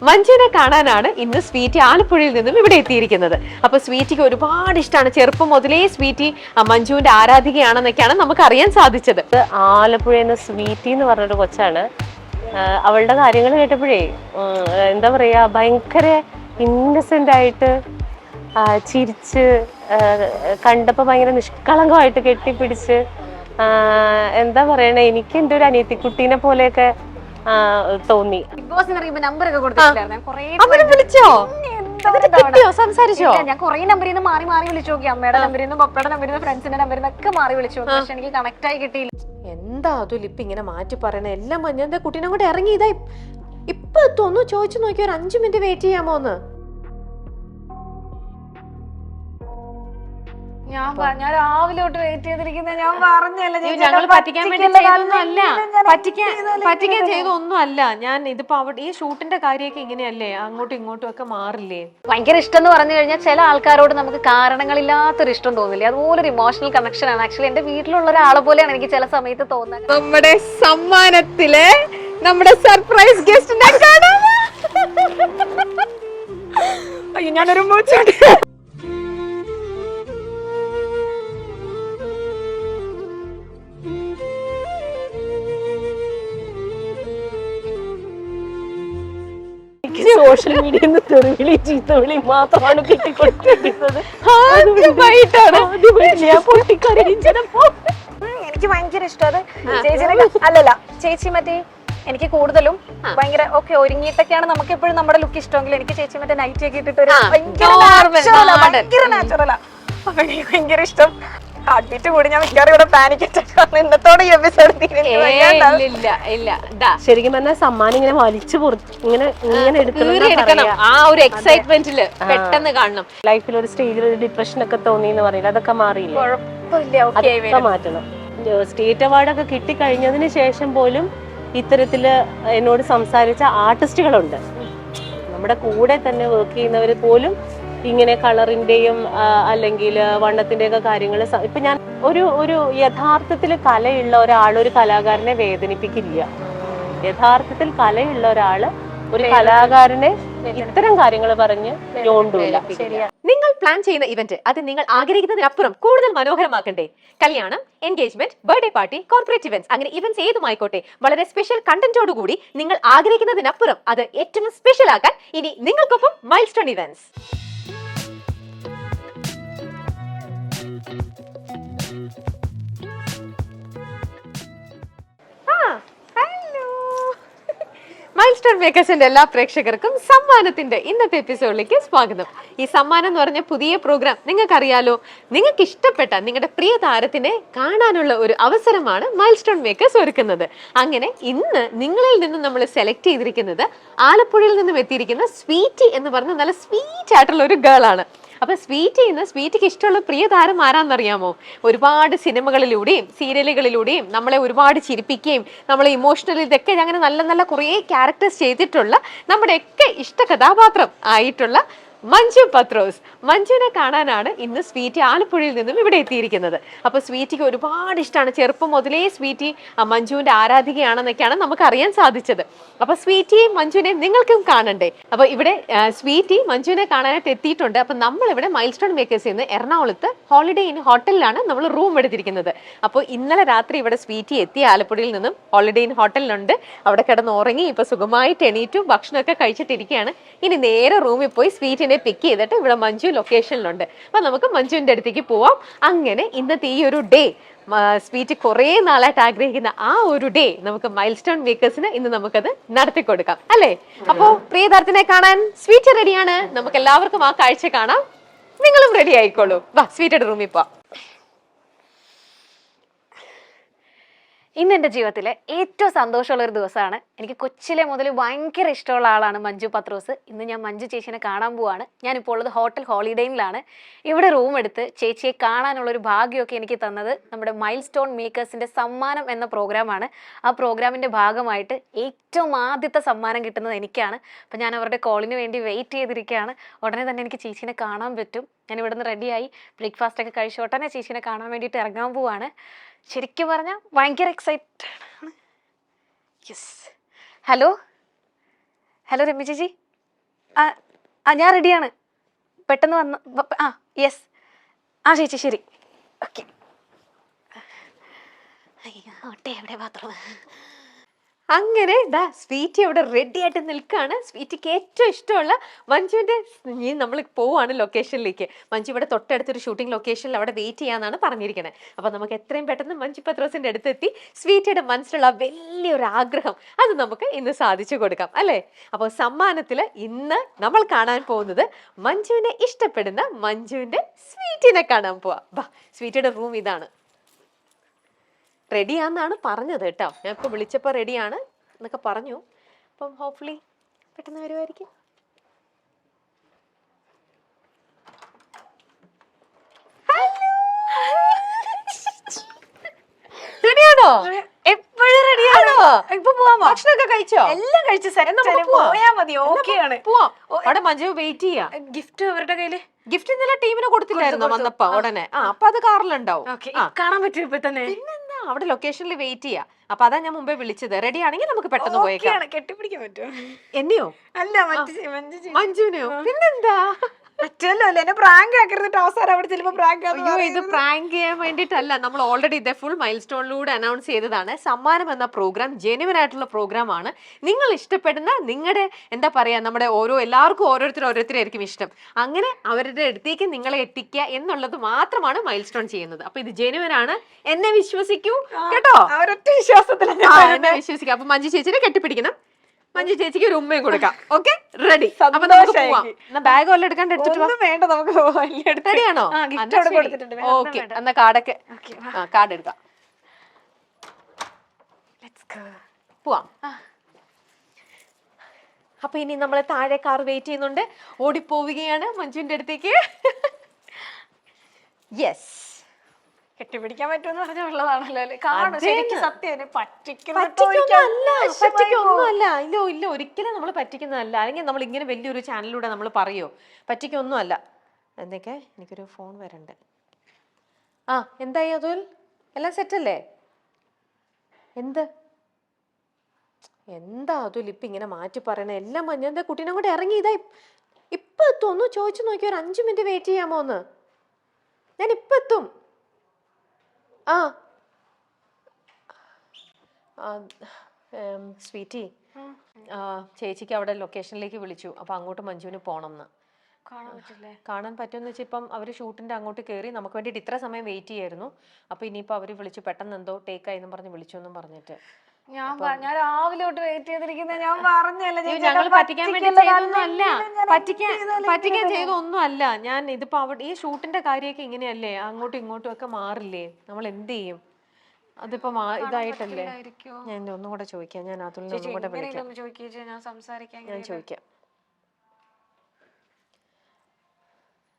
മഞ്ജുവിനെ കാണാനാണ് ഇന്ന് സ്വീറ്റി ആലപ്പുഴയിൽ നിന്നും ഇവിടെ എത്തിയിരിക്കുന്നത്. അപ്പൊ സ്വീറ്റിക്ക് ഒരുപാട് ഇഷ്ടമാണ്. ചെറുപ്പം മുതലേ സ്വീറ്റി മഞ്ജുവിന്റെ ആരാധികയാണെന്നൊക്കെയാണ് നമുക്ക് അറിയാൻ സാധിച്ചത്. ആലപ്പുഴയിൽ നിന്ന് സ്വീറ്റി എന്ന് പറഞ്ഞൊരു കൊച്ചാണ്. അവളുടെ കാര്യങ്ങൾ കേട്ടപ്പോഴേ എന്താ പറയാ, ഭയങ്കര ഇന്നസെന്റ് ആയിട്ട് ചിരിച്ച്, കണ്ടപ്പോ ഭയങ്കര നിഷ്കളങ്കമായിട്ട് കെട്ടിപ്പിടിച്ച്, എന്താ പറയണേ, എനിക്ക് എൻ്റെ ഒരു അനിയത്തിക്കുട്ടീനെ പോലെയൊക്കെ തോന്നി. സംസാരിച്ചോ? ഞാൻ കുറെ നമ്പറിൽ നിന്ന് മാറി മാറി വിളിച്ചു നോക്കി. അമ്മയുടെ നമ്പറിൽ നിന്ന്, പപ്പയുടെ നമ്പറിൽ നിന്ന്, ഫ്രണ്ട്സിന്റെ നമ്പറിൽ നിന്നൊക്കെ മാറി വിളിച്ചു നോക്കി. പക്ഷെ എനിക്ക് കണക്ട് ആയി കിട്ടിയില്ല. എന്താ അതും ഇപ്പൊ ഇങ്ങനെ മാറ്റി പറയണേ? എല്ലാം മഞ്ഞന്റെ കുട്ടീനെ കൂടെ ഇറങ്ങി ഇതാ ഇപ്പൊ എത്തുന്നു. ചോദിച്ചു നോക്കി, ഒരു 5 മിനിറ്റ് വെയിറ്റ് ചെയ്യാമോന്ന്. ഞാൻ രാവിലെ തൊട്ട് വെയിറ്റ് ചെയ്തിരിക്കുന്നത്. ഞാൻ പറഞ്ഞല്ലേ, ഞങ്ങൾ പറ്റിക്കാൻ വേണ്ടി ചെയ്തൊന്നും അല്ല, പറ്റിക്കാൻ ചെയ്തൊന്നും അല്ല. ഞാൻ ഇതിപ്പോ അവിടെ ഈ ഷൂട്ടിന്റെ കാര്യമൊക്കെ ഇങ്ങനെയല്ലേ, അങ്ങോട്ടും ഇങ്ങോട്ടും ഒക്കെ മാറില്ലേ. ഭയങ്കര ഇഷ്ടം എന്ന് പറഞ്ഞു കഴിഞ്ഞാൽ ചില ആൾക്കാരോട് നമുക്ക് കാരണങ്ങളില്ലാത്തൊരു ഇഷ്ടം തോന്നില്ലേ, അതുപോലൊരു ഇമോഷണൽ കണക്ഷൻ ആണ്. ആക്ച്വലി എന്റെ വീട്ടിലുള്ള ഒരാളെ പോലെയാണ് എനിക്ക് ചില സമയത്ത് തോന്നുന്നത്. നമ്മുടെ സമ്മാനത്തിലെ നമ്മുടെ സർപ്രൈസ് ഗസ്റ്റിനെ കാണാം. അയ്യോ, ഞാനൊരു മൂച്ചോട്ട്. സോഷ്യൽ മീഡിയയിൽ നിന്ന് തെറിവിളി ചീത്തവിളി മാത്രമാണ് കിട്ടിക്കൊണ്ടിരിക്കുന്നത്. എനിക്ക് ഭയങ്കര ഇഷ്ടം അത്. ചേച്ചിനെ അല്ലല്ല, ചേച്ചി മറ്റേ എനിക്ക് കൂടുതലും ഭയങ്കര ഓക്കെ ഒരുങ്ങിയിട്ടൊക്കെയാണ് നമുക്ക് എപ്പോഴും നമ്മുടെ ലുക്ക് ഇഷ്ടമെങ്കിൽ എനിക്ക് ചേച്ചി മറ്റേ നൈറ്റ് ഒക്കെ ഇട്ടിട്ട് ഭയങ്കര നാച്ചുറലാ. അപ്പൊ എനിക്ക് ഭയങ്കര ഇഷ്ടം. ഹാർട്ട്ബീറ്റ് കൂടി ഞാൻ മിക്കവാറും ഇവിടെ പാനിക് അറ്റാക്ക് ഇന്നത്തോടെ ഈ എപ്പിസോഡ് ശരിക്കും പറഞ്ഞാൽ സമ്മാനം ഇങ്ങനെ വലിച്ചു ഇങ്ങനെ എടുക്കണം. ആ ഒരു എക്സൈറ്റ്മെന്റില് പെട്ടെന്ന് കാണണം. ലൈഫിൽ ഒരു സ്റ്റേജിൽ ഒരു ഡിപ്രഷൻ ഒക്കെ തോന്നി എന്ന് പറയില്ല, അതൊക്കെ മാറിയില്ല. അതൊക്കെ മാറ്റണം. സ്റ്റേറ്റ് അവാർഡൊക്കെ കിട്ടിക്കഴിഞ്ഞതിന് ശേഷം പോലും ഇത്തരത്തില് എന്നോട് സംസാരിച്ച ആർട്ടിസ്റ്റുകളുണ്ട്. നമ്മുടെ കൂടെ തന്നെ വർക്ക് ചെയ്യുന്നവർ പോലും ഇങ്ങനെ കളറിന്റെയും അല്ലെങ്കിൽ വണ്ണത്തിന്റെയും ഒക്കെ കാര്യങ്ങൾ ഇപ്പൊ ഞാൻ ഒരു യഥാർത്ഥത്തിൽ കലയുള്ള ഒരാൾ ഒരു കലാകാരനെ വേദനിപ്പിക്കില്ല. യഥാർത്ഥത്തിൽ കലയുള്ള ഒരാള് ഒരു കലാകാരനെ ഇത്തരം കാര്യങ്ങൾ പറഞ്ഞ് ഞോണ്ടൂല. നിങ്ങൾ പ്ലാൻ ചെയ്യുന്ന ഇവന്റ് അത് നിങ്ങൾ ആഗ്രഹിക്കുന്നതിനപ്പുറം കൂടുതൽ മനോഹരമാക്കണ്ടേ? കല്യാണം, engagement, birthday party, corporate events, അങ്ങനെ ഇവന്റ്സ് ഏതുമായിക്കോട്ടെ, വളരെ സ്പെഷ്യൽ കണ്ടന്റോടുകൂടി നിങ്ങൾ ആഗ്രഹിക്കുന്നതിനപ്പുറം അത് ഏറ്റവും സ്പെഷ്യൽ ആക്കാൻ ഇനി നിങ്ങൾക്കൊപ്പം മൈൽസ്റ്റോൺ ഇവന്റ്സ്. മൈൽസ്റ്റോൺ മേക്കേഴ്സിന്റെ എല്ലാ പ്രേക്ഷകർക്കും സമ്മാനത്തിന്റെ ഇന്നത്തെ എപ്പിസോഡിലേക്ക് സ്വാഗതം. ഈ സമ്മാനം എന്ന് പറഞ്ഞ പുതിയ പ്രോഗ്രാം നിങ്ങൾക്കറിയാലോ. നിങ്ങൾക്ക് ഇഷ്ടപ്പെട്ട നിങ്ങളുടെ പ്രിയ താരത്തിനെ കാണാനുള്ള ഒരു അവസരമാണ് മൈൽസ്റ്റോൺ മേക്കേഴ്സ് ഒരുക്കുന്നത്. അങ്ങനെ ഇന്ന് നിങ്ങളിൽ നിന്നും നമ്മൾ സെലക്ട് ചെയ്തിരിക്കുന്നത് ആലപ്പുഴയിൽ നിന്നും എത്തിയിരിക്കുന്ന സ്വീറ്റി എന്ന് പറഞ്ഞ നല്ല സ്വീറ്റ് ആയിട്ടുള്ള ഒരു ഗേൾ ആണ്. അപ്പൊ സ്വീറ്റിക്ക് ഇഷ്ടമുള്ള പ്രിയ താരം ആരാന്നറിയാമോ? ഒരുപാട് സിനിമകളിലൂടെയും സീരിയലുകളിലൂടെയും നമ്മളെ ഒരുപാട് ചിരിപ്പിക്കുകയും നമ്മളെ ഇമോഷണലി ഇതൊക്കെ അങ്ങനെ നല്ല നല്ല കുറേ ക്യാരക്ടേഴ്സ് ചെയ്തിട്ടുള്ള നമ്മുടെയൊക്കെ ഇഷ്ട കഥാപാത്രം ആയിട്ടുള്ള മഞ്ജു പത്രോസ്. മഞ്ജുവിനെ കാണാനാണ് ഇന്ന് സ്വീറ്റി ആലപ്പുഴയിൽ നിന്നും ഇവിടെ എത്തിയിരിക്കുന്നത്. അപ്പൊ സ്വീറ്റിക്ക് ഒരുപാട് ഇഷ്ടമാണ്. ചെറുപ്പം മുതലേ സ്വീറ്റി മഞ്ജുവിന്റെ ആരാധികയാണെന്നൊക്കെയാണ് നമുക്ക് അറിയാൻ സാധിച്ചത്. അപ്പൊ സ്വീറ്റിയെയും മഞ്ജുവിനെയും നിങ്ങൾക്കും കാണണ്ടേ? അപ്പൊ ഇവിടെ സ്വീറ്റി മഞ്ജുവിനെ കാണാനായിട്ട് എത്തിയിട്ടുണ്ട്. അപ്പൊ നമ്മളിവിടെ മൈൽസ്റ്റോൺ മേക്കേഴ്സിൽ നിന്ന് എറണാകുളത്ത് ഹോളിഡേ ഇൻ ഹോട്ടലിലാണ് നമ്മൾ റൂം എടുത്തിരിക്കുന്നത്. അപ്പോൾ ഇന്നലെ രാത്രി ഇവിടെ സ്വീറ്റി എത്തി ആലപ്പുഴയിൽ നിന്നും ഹോളിഡേ ഇൻ ഹോട്ടലിലുണ്ട്. അവിടെ കിടന്ന് ഉറങ്ങി ഇപ്പൊ സുഖമായിട്ട് എണീറ്റു ഭക്ഷണമൊക്കെ കഴിച്ചിട്ടിരിക്കുകയാണ്. ഇനി നേരെ റൂമിൽ പോയി സ്വീറ്റിനെ പിക്ക് ചെയ്തിട്ട് ഇവിടെ മഞ്ജു ലൊക്കേഷനിലുണ്ട്. അപ്പൊ നമുക്ക് മഞ്ജുവിന്റെ അടുത്തേക്ക് പോവാം. അങ്ങനെ ഇന്നത്തെ ഈ ഒരു ഡേ, സ്വീറ്റ് കുറെ നാളായിട്ട് ആഗ്രഹിക്കുന്ന ആ ഒരു ഡേ നമുക്ക് മൈൽസ്റ്റോൺ മേക്കേഴ്സിന് ഇന്ന് നമുക്കത് നടത്തി കൊടുക്കാം അല്ലേ? അപ്പോ പ്രിയതാരത്തിനെ കാണാൻ സ്വീറ്റ് റെഡിയാണ്. നമുക്ക് എല്ലാവർക്കും ആ കാഴ്ച കാണാം. നിങ്ങളും റെഡി ആയിക്കോളൂ. വാ സ്വീറ്റയുടെ റൂമിൽ പോവാം. ഇന്ന് എൻ്റെ ജീവിതത്തിലെ ഏറ്റവും സന്തോഷമുള്ള ഒരു ദിവസമാണ്. എനിക്ക് കൊച്ചിലെ മുതൽ ഭയങ്കര ഇഷ്ടമുള്ള ആളാണ് മഞ്ജു പത്രോസ്. ഇന്ന് ഞാൻ മഞ്ജു ചേച്ചിനെ കാണാൻ പോവാണ്. ഞാനിപ്പോൾ ഉള്ളത് ഹോട്ടൽ ഹോളിഡേയിലാണ്. ഇവിടെ റൂം എടുത്ത് ചേച്ചിയെ കാണാനുള്ളൊരു ഭാഗ്യമൊക്കെ എനിക്ക് തന്നത് നമ്മുടെ മൈൽസ്റ്റോൺ മേക്കേഴ്സിൻ്റെ സമ്മാനം എന്ന പ്രോഗ്രാമാണ്. ആ പ്രോഗ്രാമിൻ്റെ ഭാഗമായിട്ട് ഏറ്റവും ആദ്യത്തെ സമ്മാനം കിട്ടുന്നത് എനിക്കാണ്. അപ്പം ഞാൻ അവരുടെ കോളിന് വേണ്ടി വെയിറ്റ് ചെയ്തിരിക്കുകയാണ്. ഉടനെ തന്നെ എനിക്ക് ചേച്ചീനെ കാണാൻ പറ്റും. ഞാൻ ഇവിടെ നിന്ന് റെഡിയായി ബ്രേക്ക്ഫാസ്റ്റൊക്കെ കഴിച്ച് ഉടനെ ചേച്ചീനെ കാണാൻ വേണ്ടിയിട്ട് ഇറങ്ങാൻ പോവാണ്. ശരിക്കും പറഞ്ഞാൽ ഭയങ്കര എക്സൈറ്റഡ് ആണ്. യെസ്. ഹലോ രമ്യ ചേച്ചി, ഞാൻ റെഡിയാണ്, പെട്ടെന്ന് വന്ന്. യെസ്. ചേച്ചി ശരി. ഓക്കെ. എവിടെ ബാത്റൂം? അങ്ങനെ ദാ സ്വീറ്റി അവിടെ റെഡി ആയിട്ട് നിൽക്കുകയാണ്. സ്വീറ്റിക്ക് ഏറ്റവും ഇഷ്ടമുള്ള മഞ്ജുവിന്റെ നമ്മൾ പോവാണ് ലൊക്കേഷനിലേക്ക്. മഞ്ജു ഇവിടെ തൊട്ടടുത്തൊരു ഷൂട്ടിംഗ് ലൊക്കേഷനിൽ അവിടെ വെയിറ്റ് ചെയ്യാന്നാണ് പറഞ്ഞിരിക്കുന്നത്. അപ്പൊ നമുക്ക് എത്രയും പെട്ടെന്ന് മഞ്ജു പത്രോസിന്റെ അടുത്തെത്തി സ്വീറ്റിയുടെ മനസ്സിലുള്ള വലിയൊരു ആഗ്രഹം അത് നമുക്ക് ഇന്ന് സാധിച്ചു കൊടുക്കാം അല്ലേ? അപ്പോൾ സമ്മാനത്തില് ഇന്ന് നമ്മൾ കാണാൻ പോകുന്നത് മഞ്ജുവിനെ ഇഷ്ടപ്പെടുന്ന മഞ്ജുവിന്റെ സ്വീറ്റിനെ കാണാൻ പോവാ. വാ, സ്വീറ്റിയുടെ റൂം ഇതാണ്. റെഡിയാന്നാണ് പറഞ്ഞത് കേട്ടോ. ഞാൻ ഇപ്പോൾ വിളിച്ചപ്പോൾ റെഡിയാണ് എന്നൊക്കെ പറഞ്ഞു. അപ്പം ഹോപ്പ്ഫുള്ളി പെട്ടെന്ന് വരുമായിരിക്കും. റെഡിയാണോ? എപ്പോഴും റെഡിയാണോ? ഇപ്പൊ പോവാമോ? ഭക്ഷണമൊക്കെ കഴിച്ചോ? എല്ലാം കഴിച്ചു. പോയാ മതി. ഓക്കെയാണ്. പോവാം. അവിടെ മഞ്ജു വെയിറ്റ് ചെയ്യാം. ഗിഫ്റ്റ് അവരുടെ കയ്യില്. ഗിഫ്റ്റ് ഇന്നലെ ടീമിന് കൊടുത്തില്ലായിരുന്നോ വന്നപ്പോ ഉടനെ? അപ്പൊ അത് കാറിലുണ്ടാവും. കാണാൻ പറ്റും ഇപ്പൊ തന്നെ. പിന്നെന്താ, അവിടെ ലൊക്കേഷനിൽ വെയിറ്റ് ചെയ്യാം. അപ്പൊ അതാ ഞാൻ മുമ്പേ വിളിച്ചത്. റെഡി ആണെങ്കിൽ നമുക്ക് പെട്ടെന്ന് പോയേക്കാം. കെട്ടിപ്പിടിക്കാൻ പറ്റുമോ? എന്നെയോ? അല്ല, മഞ്ജുവിനെയോ? പിന്നെന്താ പറ്റുമല്ലോ. എന്നെ പ്രാങ്ക് ആക്കരുത്. അവസാനം അവിടെ ചിലപ്പോ പ്രാങ്ക്. അയ്യോ, ഇത് പ്രാങ്ക് ചെയ്യാൻ വേണ്ടിയിട്ടല്ല. നമ്മൾ ഓൾറെഡി ഇതേ ഫുൾ മൈൽ സ്റ്റോണിലൂടെ അനൗൺസ് ചെയ്തതാണ്. സമ്മാനം എന്ന പ്രോഗ്രാം ജെന്യുവൻ ആയിട്ടുള്ള പ്രോഗ്രാം ആണ്. നിങ്ങൾ ഇഷ്ടപ്പെടുന്ന നിങ്ങളുടെ എന്താ പറയാ, നമ്മുടെ എല്ലാവർക്കും ഓരോരുത്തരായിരിക്കും ഇഷ്ടം. അങ്ങനെ അവരുടെ അടുത്തേക്ക് നിങ്ങളെ എത്തിക്കുക എന്നുള്ളത് മാത്രമാണ് മൈൽ സ്റ്റോൺ ചെയ്യുന്നത്. അപ്പൊ ഇത് ജെന്യുവൻ ആണ്. എന്നെ വിശ്വസിക്കൂ കേട്ടോ. അവരൊറ്റ വിശ്വാസത്തിൽ എന്നെ വിശ്വസിക്കുക. അപ്പൊ മഞ്ജു ചേച്ചിനെ കെട്ടിപ്പിടിക്കണം. മഞ്ജു ചേച്ചിക്ക് ഒരു ഉമ്മയും കൊടുക്കാം. Okay, ready. അപ്പൊ നമുക്ക് പോവാം. ബാഗ് വല്ല എടുക്കാണ്ട് എടുത്തിട്ട് വേണ്ട. നമുക്ക് റെഡിയാണോ? ഓക്കെ, എന്നാ കാർഡൊക്കെ കാർഡ് എടുക്കാം. പോവാം. അപ്പൊ ഇനി നമ്മള് താഴെ കാർ വെയിറ്റ് ചെയ്യുന്നുണ്ട്. ഓടിപ്പോവുകയാണ് മഞ്ജുവിന്റെ അടുത്തേക്ക്. യെസ്. കെട്ടിപ്പിടിക്കാൻ പറ്റുമെന്ന് പറഞ്ഞുള്ളതാണല്ലോ. പറ്റിക്കൊന്നുമല്ല. ഇല്ല, ഒരിക്കലും നമ്മൾ പറ്റിക്കുന്നതല്ല. അല്ലെങ്കിൽ നമ്മൾ ഇങ്ങനെ വലിയൊരു ചാനലിലൂടെ നമ്മൾ പറയോ? പറ്റിക്കൊന്നുമല്ല. എന്തൊക്കെ, എനിക്കൊരു ഫോൺ വരണ്ട്. എന്തായി അതുൽ? എല്ലാം സെറ്റല്ലേ? എന്താ അതുൽ ഇപ്പൊ ഇങ്ങനെ മാറ്റി പറയണ? എല്ലാം മഞ്ഞ. എന്താ കുട്ടീനെ കൊണ്ട് ഇറങ്ങി ഇതാ ഇപ്പൊ എത്തും. ഒന്ന് ചോദിച്ചു നോക്കി, ഒരു 5 മിനിറ്റ് വെയിറ്റ് ചെയ്യാമോ എന്ന്? ഞാൻ ഇപ്പൊ എത്തും. സ്വീറ്റി, ചേച്ചിക്ക് അവിടെ ലൊക്കേഷനിലേക്ക് വിളിച്ചു. അപ്പൊ അങ്ങോട്ട് മഞ്ജുവിന് പോണം എന്ന്. കാണാൻ പറ്റുമെന്ന് വെച്ചാൽ ഇപ്പം അവര് ഷൂട്ടിന്റെ അങ്ങോട്ട് കയറി നമുക്ക് വേണ്ടിട്ട് ഇത്ര സമയം വെയിറ്റ് ചെയ്യായിരുന്നു. അപ്പൊ ഇനിയിപ്പോ അവര് വിളിച്ചു, പെട്ടെന്ന് എന്തോ ടേക്ക് ആയി പറഞ്ഞു വിളിച്ചു എന്നും പറഞ്ഞിട്ട്. ഞാൻ രാവിലെ തൊട്ട് വെയിറ്റ് ചെയ്തിരിക്കുന്നത്. ഞാൻ പറഞ്ഞല്ല, ഞങ്ങൾ പറ്റിക്കാൻ വേണ്ടി ചെയ്തൊന്നുമല്ല. പറ്റിക്കാൻ ചെയ്തൊന്നുമല്ല. ഞാൻ ഇതിപ്പോ അവിടെ ഈ ഷൂട്ടിന്റെ കാര്യമൊക്കെ ഇങ്ങനെയല്ലേ, അങ്ങോട്ടും ഇങ്ങോട്ടും ഒക്കെ മാറില്ലേ, നമ്മൾ എന്ത് ചെയ്യും? അതിപ്പോ ഇതായിട്ടല്ലേ. ഞാൻ ഒന്നും കൂടെ ചോദിക്കാം. ഞാൻ അതുലിനെ ഒന്നും കൂടെ വിളിക്കാം. ഞാൻ ചോദിക്കാം.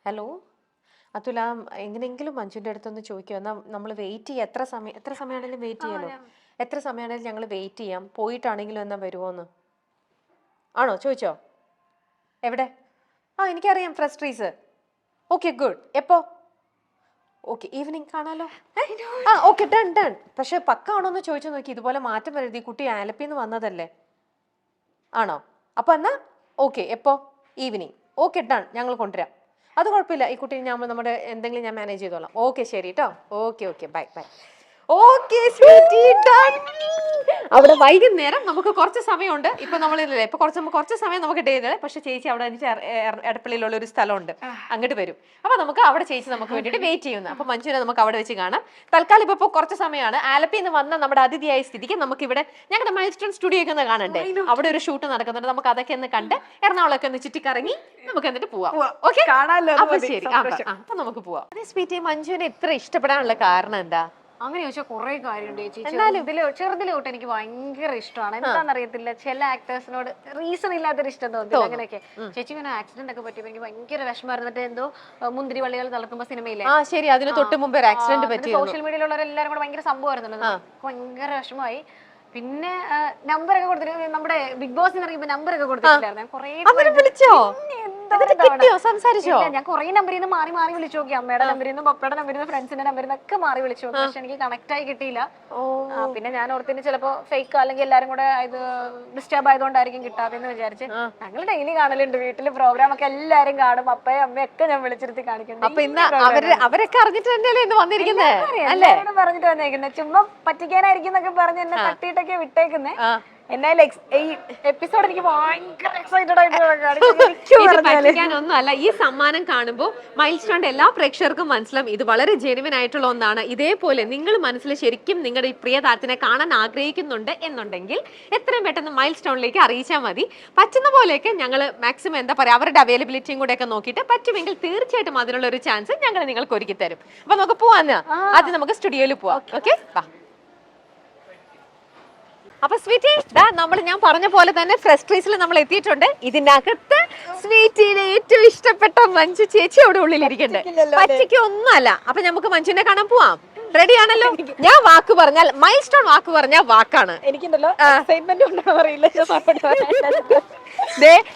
ഹലോ അതുല, എങ്ങനെയെങ്കിലും മഞ്ജുവിന്റെ അടുത്തൊന്ന് ചോദിക്കുക. എന്നാ നമ്മൾ വെയിറ്റ് ചെയ്യാം. എത്ര സമയമാണെങ്കിലും വെയിറ്റ് ചെയ്യാലോ. എത്ര സമയമാണെങ്കിലും ഞങ്ങൾ വെയിറ്റ് ചെയ്യാം. പോയിട്ടാണെങ്കിലും എന്നാ വരുമോന്ന്. ആണോ? ചോദിച്ചോ? എവിടെ? എനിക്കറിയാം, ഫ്രഷ് ട്രീസ്. Okay, good. എപ്പോ? ഓക്കെ, ഈവനിങ് കാണാലോ. Okay, done. പക്ഷെ പക്ക ആണോന്ന് ചോദിച്ചു നോക്കി. ഇതുപോലെ മാറ്റം വരുത്. ഈ കുട്ടി ആലപ്പിന്ന് വന്നതല്ലേ. ആണോ? അപ്പൊ എന്നാ ഓക്കെ, എപ്പോ? ഈവനിങ്. Okay, done. ഞങ്ങൾ കൊണ്ടുവരാം. അത് കുഴപ്പമില്ല. ഈ കുട്ടി നമ്മുടെ എന്തെങ്കിലും ഞാൻ മാനേജ് ചെയ്തോളാം. ഓക്കെ, ശരി കേട്ടോ. Okay, bye. Okay sweetie, done. അവിടെ വൈകുന്നേരം നമുക്ക് കുറച്ച് സമയമുണ്ട്. ഇപ്പൊ നമ്മളില്ലേ, ഇപ്പൊ കുറച്ച് സമയം നമുക്ക് ഡേ. പക്ഷെ ചേച്ചി അവിടെ എടപ്പള്ളിയിലുള്ള ഒരു സ്ഥലമുണ്ട്, അങ്ങോട്ട് വരും. അപ്പൊ നമുക്ക് അവിടെ ചേച്ചി നമുക്ക് വേണ്ടിയിട്ട് വെയിറ്റ് ചെയ്യുന്നു. അപ്പൊ മഞ്ജുവിനെ നമുക്ക് അവിടെ വെച്ച് കാണാം. തൽക്കാലം ഇപ്പൊ കുറച്ച് സമയമാണ്. ആലപ്പിയിൽ നിന്ന് വന്ന നമ്മുടെ അതിഥിയായ സ്ഥിതിക്ക് നമുക്ക് ഇവിടെ ഞങ്ങളുടെ മൈൽസ്റ്റോൺ സ്റ്റുഡിയോ ഒക്കെ ഒന്ന് കാണണ്ടേ. അവിടെ ഒരു ഷൂട്ട് നടക്കുന്നുണ്ട്. നമുക്ക് അതൊക്കെ ഒന്ന് കണ്ട് എറണാകുളമൊക്കെ ഒന്ന് ചുറ്റിക്കറങ്ങി നമുക്ക് എന്നിട്ട് പോവാം. ഓക്കെ, അപ്പൊ ശരി. അപ്പൊ നമുക്ക് പോവാം. അതേ സ്വീറ്റി, മഞ്ജുവിനെ ഇത്ര ഇഷ്ടപ്പെടാനുള്ള കാരണം എന്താ? അങ്ങനെ ചോദിച്ചാൽ കുറെ കാര്യമുണ്ട് ചേച്ചി. ചെറുതിലെ തൊട്ട് എനിക്ക് ഭയങ്കര ഇഷ്ടമാണ്. എന്താണെന്നറിയത്തില്ല, ചില ആക്ടേഴ്സിനോട് റീസൺ ഇല്ലാത്തൊരു ഇഷ്ടം തോന്നില്ല. അങ്ങനെയൊക്കെ ചേച്ചി ഇങ്ങനെ ആക്സിഡന്റ് ഒക്കെ പറ്റിയപ്പോൾ എനിക്ക് ഭയങ്കര വിഷമമായിരുന്നിട്ട്, എന്തോ മുന്തിരി വള്ളികൾ തളർത്തുമ്പോ സിനിമയിലെ ശരി, അതിന് തൊട്ട് മുമ്പ് ഒരു ആക്സിഡന്റ് പറ്റി. സോഷ്യൽ മീഡിയയിലുള്ളവരെല്ലാരും കൂടെ ഭയങ്കര സംഭവമായിരുന്നല്ലോ. ഭയങ്കര വിഷമമായി. പിന്നെ നമ്പറൊക്കെ കൊടുത്തിട്ട് നമ്മുടെ ബിഗ് ബോസിന് ഇറങ്ങിയപ്പോ നമ്പറൊക്കെ കൊടുത്തിട്ടുണ്ടായിരുന്നു. കുറെ വിളിച്ചോ? കിട്ടിയോ? സംസാരിച്ചോ? ഞാൻ കുറെ നമ്പറിൽ നിന്ന് മാറി മാറി വിളിച്ചു നോക്കി. അമ്മയുടെ നമ്പറിൽ നിന്ന്, പപ്പയുടെ നമ്പറിൽ നിന്ന്, ഫ്രണ്ട്സിന്റെ നമ്പറിൽ നിന്നൊക്കെ മാറി വിളിച്ചു നോക്കി. പക്ഷെ എനിക്ക് കണക്ട് ആയി കിട്ടിയില്ല. പിന്നെ ഞാൻ ഓർത്തിന് ചിലപ്പോ ഫേക്ക് അല്ലെങ്കിൽ എല്ലാരും കൂടെ ഇത് ഡിസ്റ്റർബ് ആയതുകൊണ്ടായിരിക്കും കിട്ടാതെന്ന് വിചാരിച്ച്. ഞങ്ങൾ ഡെയിലി കാണലുണ്ട് വീട്ടില് പ്രോഗ്രാം ഒക്കെ, എല്ലാരും കാണും. അപ്പയും അമ്മയൊക്കെ ഞാൻ വിളിച്ചിരുത്തി കാണിക്കുന്നുണ്ട്. അപ്പൊ ഇന്ന് അവരൊക്കെ അറിഞ്ഞിട്ട് തന്നെയല്ലേ ഇന്ന് വന്നിരിക്കുന്നത് അല്ലേ? പറഞ്ഞിട്ട് വന്നേക്കുന്നത് ചുമ്മാ പറ്റിക്കാനായിരിക്കും എന്നൊക്കെ പറഞ്ഞ് എന്നെ തട്ടിയിട്ടൊക്കെ വിട്ടേക്കുന്നേ. എന്നാലും ഈ എപ്പിസോഡ് എനിക്ക് ഭയങ്കര എക്സൈറ്റഡ് ആയിട്ട് പറ്റിക്കാനൊന്നും അല്ല. ഈ സമ്മാനം കാണുമ്പോൾ മൈൽ സ്റ്റോണിന്റെ എല്ലാ പ്രേക്ഷകർക്കും മനസ്സിലാവും ഇത് വളരെ ജെനുവിൻ ആയിട്ടുള്ള ഒന്നാണ്. ഇതേപോലെ നിങ്ങൾ മനസ്സിൽ ശരിക്കും നിങ്ങളുടെ ഈ പ്രിയ താരത്തിനെ കാണാൻ ആഗ്രഹിക്കുന്നുണ്ട് എന്നുണ്ടെങ്കിൽ എത്രയും പെട്ടെന്ന് മൈൽ സ്റ്റോണിലേക്ക് അറിയിച്ചാൽ മതി. പറ്റുന്ന പോലെയൊക്കെ ഞങ്ങൾ മാക്സിമം എന്താ പറയാ അവരുടെ അവൈലബിലിറ്റിയും കൂടെ ഒക്കെ നോക്കിയിട്ട് പറ്റുമെങ്കിൽ തീർച്ചയായിട്ടും അതിനുള്ള ഒരു ചാൻസ് ഞങ്ങൾ നിങ്ങൾക്ക് ഒരുക്കി തരും. അപ്പൊ നമുക്ക് പോവാന്ന് ആദ്യം നമുക്ക് സ്റ്റുഡിയോയിൽ പോവാം. ഓക്കെ, അപ്പൊ സ്വീറ്റി ഞാൻ പറഞ്ഞ പോലെ തന്നെ ഫ്രഷ് ട്രീസിൽ നമ്മൾ എത്തിയിട്ടുണ്ട്. ഇതിനകത്ത് സ്വീറ്റിനെ ഏറ്റവും ഇഷ്ടപ്പെട്ട മഞ്ജു ചേച്ചി അവിടെ ഉള്ളിലിരിക്കുന്നുണ്ട്. പറ്റിക്കൊന്നും അല്ല. അപ്പൊ നമുക്ക് മഞ്ജുവിനെ കാണാൻ പോവാം. റെഡി ആണല്ലോ? ഞാൻ വാക്ക് പറഞ്ഞാൽ മൈൽ സ്റ്റോൺ വാക്ക് പറഞ്ഞാൽ വാക്കാണ്. എനിക്കുണ്ടല്ലോ എക്സൈറ്റ്മെന്റ് അറിയില്ല.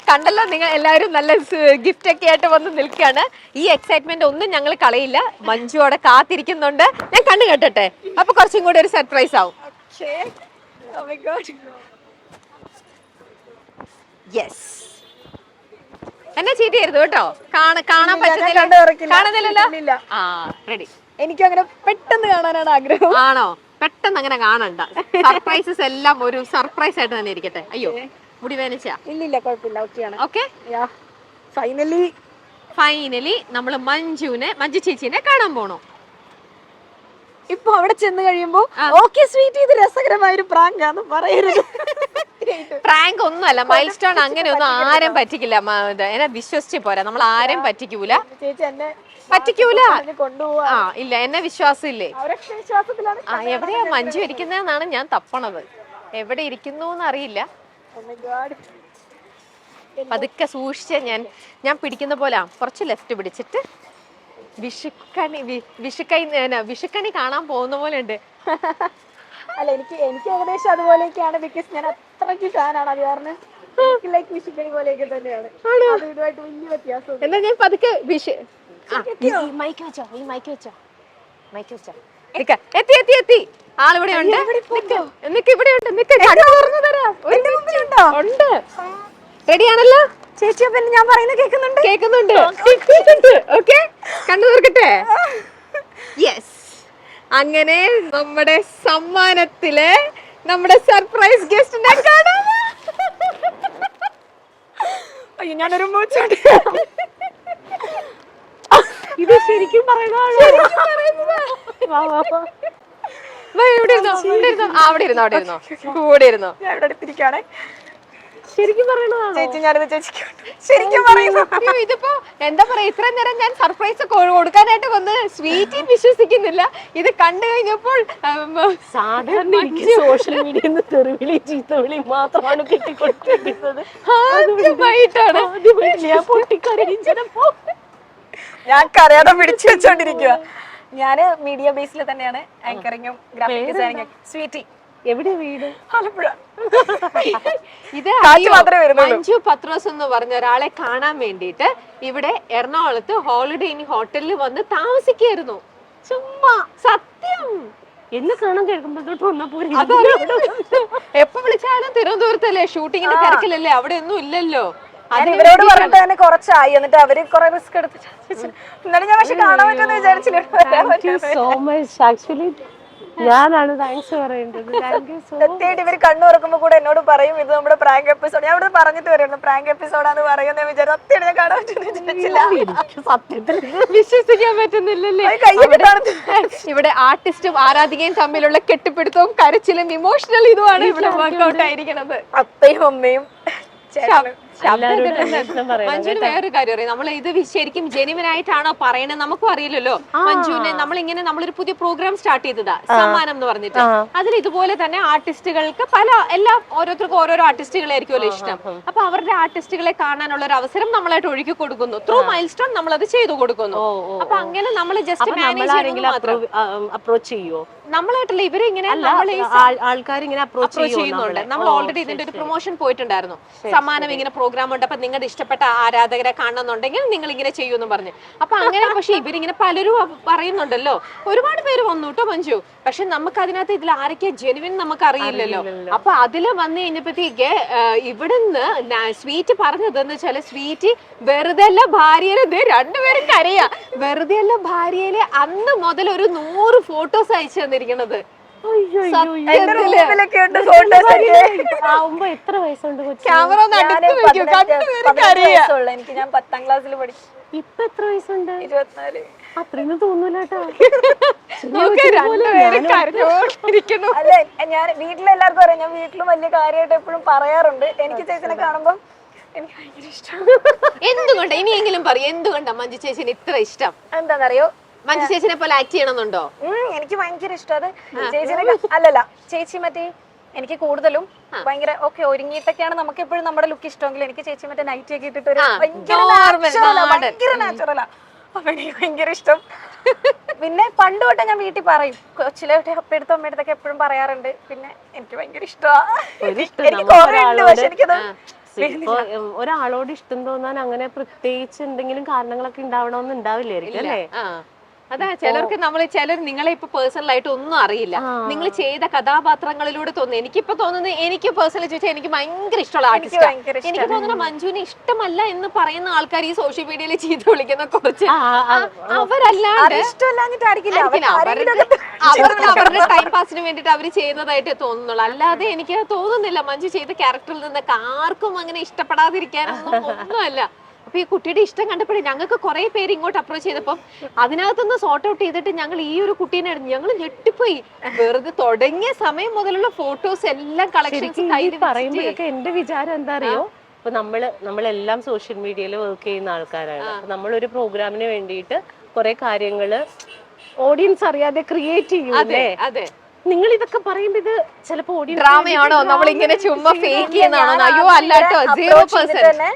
കണ്ടല്ലോ, നിങ്ങൾ എല്ലാവരും നല്ല ഗിഫ്റ്റ് ഒക്കെ ആയിട്ട് വന്ന് നിൽക്കുകയാണ്. ഈ എക്സൈറ്റ്മെന്റ് ഒന്നും ഞങ്ങൾ കളയില്ല. മഞ്ജു അവിടെ കാത്തിരിക്കുന്നുണ്ട്. ഞാൻ കണ്ണു കെട്ടട്ടെ, അപ്പൊ കുറച്ചും കൂടി ഒരു സർപ്രൈസ് ആവും. Oh my God. Yes. എന്നെ ചീറ്റ് ചെയ്യരുത് കേട്ടോ. കാണാൻ പറ്റുന്നില്ല. ആ റെഡി. എനിക്ക് അങ്ങനെ പെട്ടെന്ന് കാണാനാണ് ആഗ്രഹം. ആണോ? പെട്ടെന്ന് അങ്ങനെ കാണണ്ട. സർപ്രൈസസ് എല്ലാം ഒരു സർപ്രൈസ് ആയിട്ട് തന്നെ ഇരിക്കട്ടെ. അയ്യോ, മുടി വേനച്ചാ? ഇല്ലില്ല, കുഴപ്പമില്ല, ഓക്കെയാണ്. ഓക്കെ, ഫൈനലി നമ്മള് മഞ്ജു ചേച്ചിനെ കാണാൻ പോണോ? ഇപ്പൊ അവിടെ ചെന്ന് കഴിയുമ്പോ ഓക്കെ സ്വീറ്റ്, ഇത് രസകരമായ ഒരു പ്രാങ്ക് ആണെന്ന് പറയരുത്. പ്രാങ്ക് ഒന്നുമല്ല. മൈൽ സ്റ്റോൺ അങ്ങനെ ഒന്നും ആരും പറ്റിക്കില്ല. എന്നെ വിശ്വസിച്ച് പോരാ, നമ്മൾ ആരും പറ്റിക്കൂല. ചേച്ചി എന്നെ പറ്റിക്കൂല. കൊണ്ടുപോവാ. ഇല്ല, എന്നെ വിശ്വാസം ഇല്ലേ? വിശ്വാസത്തിലാണ്. എവിടെയാ മഞ്ജു ഇരിക്കുന്നതെന്നാണ് ഞാൻ തപ്പണത്. എവിടെ ഇരിക്കുന്നു അറിയില്ല. പതുക്കെ സൂക്ഷിച്ച് ഞാൻ പിടിക്കുന്ന പോലെ കുറച്ച് ലെഫ്റ്റ് പിടിച്ചിട്ട് വിഷുക്കണി കാണാൻ പോകുന്ന പോലെ ഉണ്ട്. അല്ല, എനിക്ക് ഏകദേശം അതുപോലെയൊക്കെയാണ്. ബിക്കോസ് ഞാൻ അത്രയ്ക്ക് ഫാനാണ്. അത് കാരണം വിഷുക്കണി പോലെയൊക്കെ തന്നെയാണ്. ഇതുമായിട്ട് വലിയ വ്യത്യാസം. എന്നാ ഞാൻ പതുക്കെ മൈക്ക് വെച്ചോ. എത്തി. ആളിവിടെ ഉണ്ട്. ഇവിടെ ഉണ്ട്. റെഡിയാണല്ലോ ചേച്ചി? പിന്നെ ഞാൻ പറയുന്നത് കേൾക്കുന്നുണ്ട്. ഓക്കെ, കണ്ണു തുറക്കട്ടെ. യെസ്, അങ്ങനെ നമ്മുടെ സമ്മാനത്തിലെ നമ്മുടെ സർപ്രൈസ് ഗസ്റ്റിനെ കാണാം. അയ്യോ, ഞാനൊരു മൂച്ചോട്ട്. ഇത് ശരിക്കും പറയുന്നതാണ്. അവിടെ ഇരുന്നോ കൂടെ ഇരുന്നോ. ഞാൻ ഇവിടെ അടുത്തിരിക്കുകയാണേ. ശരിക്കും പറയണതാണ് ചേച്ചി. ഞാനിത് ചേച്ചിക്ക് ശരിക്കും പറയുന്നു. ഇതിപ്പോ എന്താ പറയാ, ഇത്രയും നേരം ഞാൻ സർപ്രൈസ് കൊടുക്കാനായിട്ട് വന്ന് സ്വീറ്റി വിശ്വസിക്കുന്നില്ല. ഇത് കണ്ടു കഴിഞ്ഞപ്പോൾ സാധാരണ എനിക്ക് സോഷ്യൽ മീഡിയയിൽ നിന്ന് തെറിവിളി ചീത്തവിളി മാത്രമാണ് കിട്ടിക്കൊടുത്തിരിക്കുന്നത്. ആദ്യമായിട്ടാണ് ഞാൻ പൊട്ടിക്കരയും ചിലപ്പോ. ഞാൻ കരയാതെ പിടിച്ചു വെച്ചോണ്ടിരിക്കുക. ഞാന് മീഡിയ ബേസിൽ തന്നെയാണ് ആങ്കറിങ്ങും ഗ്രാഫിക് ഡിസൈനിങ്ങും. സ്വീറ്റി എവിടെ വീട്? ആലപ്പുഴ. ഇത് മഞ്ജു പത്രോസ് എന്ന് പറഞ്ഞ ഒരാളെ കാണാൻ വേണ്ടിയിട്ട് ഇവിടെ എറണാകുളത്ത് ഹോളിഡേ ഇൻ ഹോട്ടലിൽ വന്ന് താമസിക്കായിരുന്നു. ചുമ്മാ, സത്യം. എന്നെ കാണാൻ കേൾക്കുമ്പോഴത്തോട്ട് വന്നപ്പോ എപ്പോ വിളിച്ചാലും തിരുവനന്തപുരത്തല്ലേ, ഷൂട്ടിങ്ങിന്റെ തിരക്കിലല്ലേ, അവിടെ ഒന്നും ഇല്ലല്ലോ. ഇവരോട് പറഞ്ഞിട്ട് തന്നെ കുറച്ചായി. എന്നിട്ട് അവര് കുറെ റിസ്ക് എടുത്തിട്ട് എന്നാലും ഞാൻ പക്ഷെ കാണാൻ പറ്റുമെന്ന് വിചാരിച്ചില്ല. So much. ആക്ച്വലി ഞാനാണ് താങ്ക്സ് പറയേണ്ടത്. സത്യമായിട്ട് ഇവര് കണ്ണു തുറക്കുമ്പോ കൂടെ എന്നോട് പറയും ഇത് നമ്മുടെ പ്രാങ്ക് എപ്പിസോഡ്. ഞാൻ ഇവിടെ പറഞ്ഞിട്ട് വരുന്നു പ്രാങ്ക് എപ്പിസോഡാന്ന് പറയുന്ന വിചാരം. സത്യമായിട്ട് ഞാൻ കാണാൻ പറ്റുന്നില്ല. സത്യത്തിൽ വിശ്വസിക്കാൻ പറ്റുന്നില്ലല്ലേ. ഇവിടെ ആർട്ടിസ്റ്റും ആരാധികയും തമ്മിലുള്ള കെട്ടിപ്പിടുത്തവും കരച്ചിലും ഇമോഷണൽ ഇതുമാണ് ഇവിടെ വർക്ക്ഔട്ട് ആയിരിക്കുന്നത്. അപ്പയും അമ്മയും മഞ്ജുവിന് വേറൊരു കാര്യം അറിയാം. നമ്മൾ ഇത് ശരിക്കും ജെനുവിൻ ആയിട്ടാണോ പറയണത് നമുക്കും അറിയില്ലല്ലോ. മഞ്ജുവിനെ നമ്മളൊരു പുതിയ പ്രോഗ്രാം സ്റ്റാർട്ട് ചെയ്തതാ, സമ്മാനം എന്ന് പറഞ്ഞിട്ട്. അതിൽ ഇതുപോലെ തന്നെ ആർട്ടിസ്റ്റുകൾക്ക് ഓരോരുത്തർക്കും ഓരോരോ ആർട്ടിസ്റ്റുകളായിരിക്കുമല്ലോ ഇഷ്ടം. അപ്പൊ അവരുടെ ആർട്ടിസ്റ്റുകളെ കാണാനുള്ള ഒരു അവസരം നമ്മളായിട്ട് ഒഴുകി കൊടുക്കുന്നു. ത്രൂ മൈൽ സ്റ്റോൺ നമ്മൾ അത് ചെയ്തു കൊടുക്കുന്നു. അപ്പൊ അങ്ങനെ നമ്മൾ ജസ്റ്റ് അപ്രോച്ച് ചെയ്യുമോ? നമ്മളായിട്ടല്ല, ഇവരെ ഇങ്ങനെ ആൾക്കാർ ഇങ്ങനെ അപ്രോച്ച് ചെയ്യുന്നുണ്ട്. നമ്മൾ ഓൾറെഡി ഇതിന്റെ ഒരു പ്രൊമോഷൻ പോയിട്ടുണ്ടായിരുന്നു. സമ്മാനം ഇങ്ങനെ പ്രോഗ്രാം ഉണ്ട്, അപ്പൊ നിങ്ങളുടെ ഇഷ്ടപ്പെട്ട ആരാധകരെ കാണണമെന്നുണ്ടെങ്കിൽ നിങ്ങൾ ഇങ്ങനെ ചെയ്യുമെന്ന് പറഞ്ഞു. അപ്പൊ അങ്ങനെ പക്ഷെ ഇവരിങ്ങനെ പലരും പറയുന്നുണ്ടല്ലോ, ഒരുപാട് പേര് വന്നു കേട്ടോ മഞ്ജു. പക്ഷെ നമുക്ക് അതിനകത്ത് ഇതിൽ ആരൊക്കെയാ ജെനുവിൻ നമുക്ക് അറിയില്ലല്ലോ. അപ്പൊ അതില് വന്നു കഴിഞ്ഞപ്പോഴത്തേക്ക് ഇവിടുന്ന് സ്വീറ്റ് പറഞ്ഞതെന്ന് വെച്ചാല്, സ്വീറ്റ് വെറുതെ അല്ല ഭാര്യയില് രണ്ടുപേരും കരയാ, വെറുതെ അല്ല ഭാര്യയില് അന്ന് മുതൽ ഒരു 100 ഫോട്ടോസ് അയച്ചു തന്നിരിക്കണത്. എത്ര വയസ്സുണ്ട്? ക്യാമറ എനിക്ക് ഞാൻ 10ാം ക്ലാസ്സിൽ പഠിക്കും. ഇപ്പൊ എത്ര വയസ്സുണ്ട്? 24. അത്രയൊന്നും തോന്നൂലട്ടോ. അല്ലെ, ഞാൻ വീട്ടിലെല്ലാവർക്കും അറിയാം, ഞാൻ വീട്ടിലും വലിയ കാര്യമായിട്ട് എപ്പോഴും പറയാറുണ്ട്. എനിക്ക് ചേച്ചിനെ കാണുമ്പോ എനിക്ക് ഭയങ്കര ഇഷ്ടം. എന്തുകൊണ്ടാ ഇനിയെങ്കിലും പറയും, എന്തുകൊണ്ടാ മഞ്ജു ചേച്ചിന് ഇത്ര ഇഷ്ടം? എന്താണെന്നറിയോ, മഞ്ജു ചേച്ചിനെ പോലെ ആക്ട് ചെയ്യണമെന്നുണ്ടോ? എനിക്ക് ഭയങ്കര ഇഷ്ടം അത്. ചേച്ചിനെ അല്ലല്ല, ചേച്ചി മറ്റേ എനിക്ക് കൂടുതലും ഭയങ്കര ഓക്കെ ഒരുങ്ങിയിട്ടൊക്കെയാണ് നമുക്ക് എപ്പോഴും നമ്മുടെ ലുക്ക് ഇഷ്ടമെങ്കിൽ, എനിക്ക് ചേച്ചി മറ്റേ നൈറ്റ് ഒക്കെ ഇട്ടിട്ട് ഒരു ഭയങ്കര നാച്ചുറലാ. അപ്പൊ എനിക്ക് ഭയങ്കര ഇഷ്ടം. പിന്നെ പണ്ട് തൊട്ടേ ഞാൻ വീട്ടിൽ പറയും, കൊച്ചിലെ അപ്പയെടുത്തും അമ്മയെടുത്തൊക്കെ എപ്പോഴും പറയാറുണ്ട്. പിന്നെ എനിക്ക് ഭയങ്കര ഇഷ്ടമാണ്. ഇപ്പൊ ഒരാളോട് ഇഷ്ടം തോന്നാൻ അങ്ങനെ പ്രത്യേകിച്ച് എന്തെങ്കിലും കാരണങ്ങളൊക്കെ ഉണ്ടാവണമെന്ന് ഉണ്ടാവില്ലായിരിക്കും അല്ലേ? അതാ ചിലർക്ക് ചിലർ നിങ്ങളെ ഇപ്പൊ പേഴ്സണൽ ആയിട്ട് ഒന്നും അറിയില്ല, നിങ്ങൾ ചെയ്ത കഥാപാത്രങ്ങളിലൂടെ തോന്നുന്നു. എനിക്കിപ്പോ തോന്നുന്നത്, എനിക്ക് പേഴ്സണലി ചോദിച്ചാൽ എനിക്ക് ഭയങ്കര ഇഷ്ടമുള്ള ആർട്ടിസ്റ്റ്. എനിക്ക് തോന്നുന്നു മഞ്ജുവിനെ ഇഷ്ടമല്ല എന്ന് പറയുന്ന ആൾക്കാർ ഈ സോഷ്യൽ മീഡിയയിൽ ചെയ്ത് വിളിക്കുന്ന കുറച്ച് അവരല്ലാണ്ട് അവരുടെ ടൈം പാസിന് വേണ്ടിട്ട് അവര് ചെയ്യുന്നതായിട്ട് തോന്നുന്നുള്ളൂ. അല്ലാതെ എനിക്ക് തോന്നുന്നില്ല മഞ്ജു ചെയ്ത ക്യാരക്ടറിൽ നിന്നൊക്കെ ആർക്കും അങ്ങനെ ഇഷ്ടപ്പെടാതിരിക്കാനൊന്നും ഒന്നുമല്ല. അപ്പൊ ഈ കുട്ടിയുടെ ഇഷ്ടം കണ്ടപ്പോഴേ ഞങ്ങൾക്ക് കുറെ പേര് ഇങ്ങോട്ട് അപ്രോച്ച് ചെയ്തപ്പം അതിനകത്തുനിന്ന് സോർട്ട് ഔട്ട് ചെയ്തിട്ട് ഞങ്ങൾ ഈ ഒരു കുട്ടീനെ ഞങ്ങൾ ഞെട്ടിപ്പോയി. വെറുതെ തുടങ്ങിയ സമയം മുതലുള്ള ഫോട്ടോസ് എല്ലാം കളക്ഷൻസ് പറയുമ്പോഴൊക്കെ എന്റെ വിചാരം എന്താ അറിയോ, ഇപ്പൊ നമ്മളെല്ലാം സോഷ്യൽ മീഡിയയിൽ വർക്ക് ചെയ്യുന്ന ആൾക്കാരാണ്. നമ്മളൊരു പ്രോഗ്രാമിന് വേണ്ടിയിട്ട് കുറെ കാര്യങ്ങള് ഓഡിയൻസ് അറിയാതെ ക്രിയേറ്റ് ചെയ്യൂലേ. അതെ, നിങ്ങൾ ഇതൊക്കെ പറയുമ്പോ ഇത് ചിലപ്പോ ഡ്രാമയാണോ, നമ്മളിങ്ങനെ ചുമ്മാ ഫേക്ക് ചെയ്യുന്നതാണോ? അയ്യോ അല്ലാട്ടോ, 0%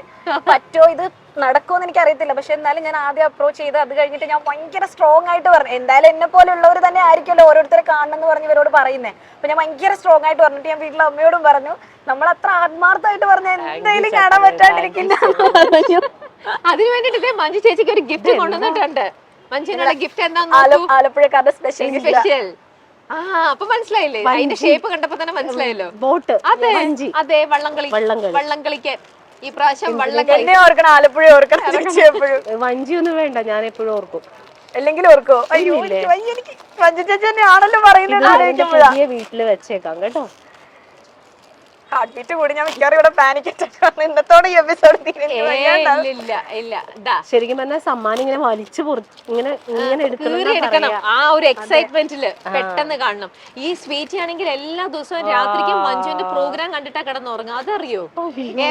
പറ്റോ ഇത് നടക്കുമെന്ന് എനിക്ക് അറിയത്തില്ല. പക്ഷെ എന്നാലും ഞാൻ ആദ്യം അപ്രോച്ച് ചെയ്ത് അത് കഴിഞ്ഞിട്ട് ഞാൻ ഭയങ്കര സ്ട്രോങ് ആയിട്ട് പറഞ്ഞു, എന്തായാലും എന്നെ പോലുള്ളവർ തന്നെ ആയിരിക്കുമല്ലോ ഓരോരുത്തരെ കാണണം എന്ന് പറഞ്ഞ് ഇവരോട് പറയുന്നേ. അപ്പൊ ഞാൻ ഭയങ്കര സ്ട്രോങ് ആയിട്ട് പറഞ്ഞിട്ട് ഞാൻ വീട്ടിലെ അമ്മയോടും പറഞ്ഞു, നമ്മൾ അത്ര ആത്മാർത്ഥമായിട്ട് പറഞ്ഞ എന്തായാലും കാണാൻ പറ്റാണ്ടിരിക്കില്ല. അതിന് വേണ്ടിട്ട് മഞ്ജു ചേച്ചിക്ക് ഒരു ഗിഫ്റ്റ് കൊണ്ടുവന്നിട്ടുണ്ട്. മഞ്ജുവിനുള്ള ഗിഫ്റ്റ് എന്താ? ആലപ്പുഴക്കാരുടെ സ്പെഷ്യൽ. അപ്പൊ മനസ്സിലായില്ലേ, അതിന്റെ ഷേപ്പ് കണ്ടപ്പോ തന്നെ മനസ്സിലായല്ലോ. ബോട്ട്. അതെ അതെ, വള്ളംകളിക്ക് ഈ പ്രാവശ്യം എന്നെ ഓർക്കണം, ആലപ്പുഴ ഓർക്കണം. വഞ്ചി ഒന്നും വേണ്ട, ഞാൻ എപ്പോഴും ഓർക്കും. അല്ലെങ്കിൽ ഓർക്കോ? അയ്യോ എനിക്ക് മഞ്ജു ചേച്ചി തന്നെ ആണല്ലോ പറയുന്നത്. വീട്ടില് വെച്ചേക്കാം കേട്ടോ. ഹാർട്ട് ബീറ്റ് കൂടി ഞാൻ മിക്കവാറും ഇവിടെ പാനിക് അറ്റാക്ക് ഇന്നത്തോടെ ഈ എപ്പിസോഡ് ശരിക്കും പറഞ്ഞാൽ സമ്മാനം ഇങ്ങനെ വലിച്ചു ഇങ്ങനെ എടുക്കണം. ആ ഒരു എക്സൈറ്റ്മെന്റില് പെട്ടെന്ന് കാണണം. ഈ സ്വീറ്റ് ആണെങ്കിൽ എല്ലാ ദിവസവും രാത്രിക്കും മഞ്ജുവിന്റെ പ്രോഗ്രാം കണ്ടിട്ടാ കിടന്നുറങ്ങും. അതറിയോ?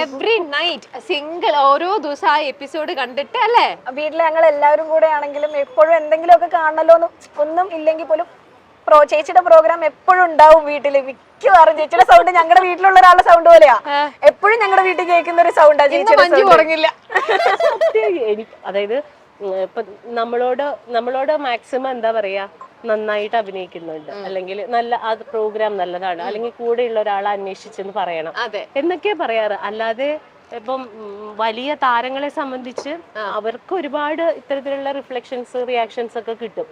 എവറി നൈറ്റ് സിംഗിൾ ഓരോ ദിവസം ആ എപ്പിസോഡ് കണ്ടിട്ട് അല്ലേ. വീട്ടില് ഞങ്ങൾ എല്ലാവരും കൂടെ ആണെങ്കിലും എപ്പോഴും എന്തെങ്കിലും ഒക്കെ കാണണല്ലോ, ഒന്നും ഇല്ലെങ്കിൽ പോലും ചേച്ചിയുടെ പ്രോഗ്രാം എപ്പോഴും ഉണ്ടാവും വീട്ടില്. മിക്കവാറും ചേച്ചിയുടെ സൗണ്ട് ഞങ്ങളുടെ വീട്ടിലുള്ള ഒരാളുടെ സൗണ്ട് പോലെയാ. എപ്പോഴും ഞങ്ങളുടെ വീട്ടിൽ കേൾക്കുന്ന ഒരു സൗണ്ടാ ചേച്ചി. ഉറങ്ങില്ല. അതായത് ഇപ്പൊ നമ്മളോട് മാക്സിമം എന്താ പറയാ, നന്നായിട്ട് അഭിനയിക്കുന്നുണ്ട്, അല്ലെങ്കിൽ നല്ല ആ പ്രോഗ്രാം നല്ലതാണ്, അല്ലെങ്കിൽ കൂടെയുള്ള ഒരാളെ അന്വേഷിച്ചെന്ന് പറയണം എന്നൊക്കെയാ പറയാറ്. അല്ലാതെ ഇപ്പം വലിയ താരങ്ങളെ സംബന്ധിച്ച് അവർക്ക് ഒരുപാട് ഇത്തരത്തിലുള്ള റിഫ്ലക്ഷൻസ് റിയാക്ഷൻസ് ഒക്കെ കിട്ടും.